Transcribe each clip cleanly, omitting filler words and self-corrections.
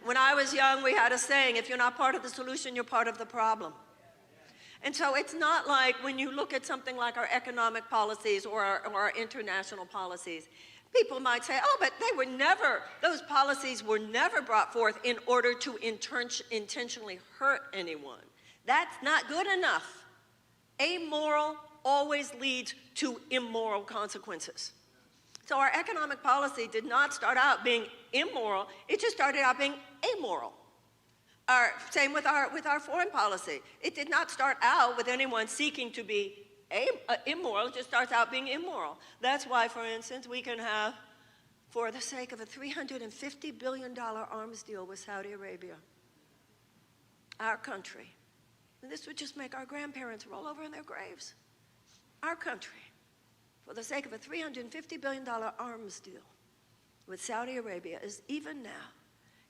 When I was young, we had a saying, if you're not part of the solution, you're part of the problem. And so it's not like when you look at something like our economic policies or our international policies, people might say, oh, but they were never, those policies were never brought forth in order to intentionally hurt anyone. That's not good enough. Amoral always leads to immoral consequences. So our economic policy did not start out being immoral, it just started out being amoral. Same with our foreign policy. It did not start out with anyone seeking to be immoral, it just starts out being immoral. That's why, for instance, we can have, for the sake of a $350 billion arms deal with Saudi Arabia, our country, and this would just make our grandparents roll over in their graves. Our country, for the sake of a $350 billion arms deal with Saudi Arabia, is even now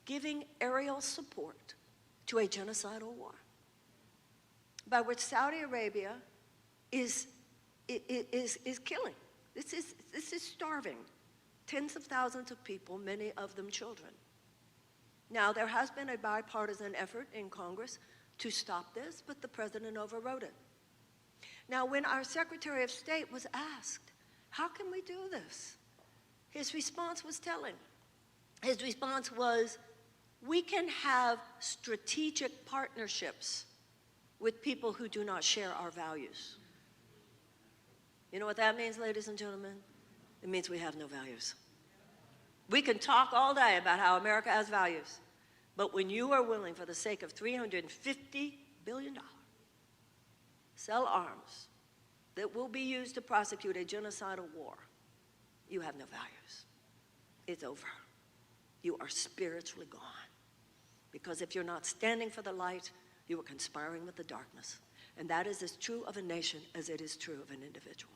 giving aerial support to a genocidal war by which Saudi Arabia is killing. This is starving tens of thousands of people, many of them children. Now, there has been a bipartisan effort in Congress to stop this, but the president overrode it. Now, when our Secretary of State was asked, how can we do this? His response was telling. His response was, we can have strategic partnerships with people who do not share our values. You know what that means, ladies and gentlemen? It means we have no values. We can talk all day about how America has values, but when you are willing, for the sake of $350 billion, sell arms that will be used to prosecute a genocidal war, you have no values. It's over. You are spiritually gone. Because if you're not standing for the light, you are conspiring with the darkness. And that is as true of a nation as it is true of an individual.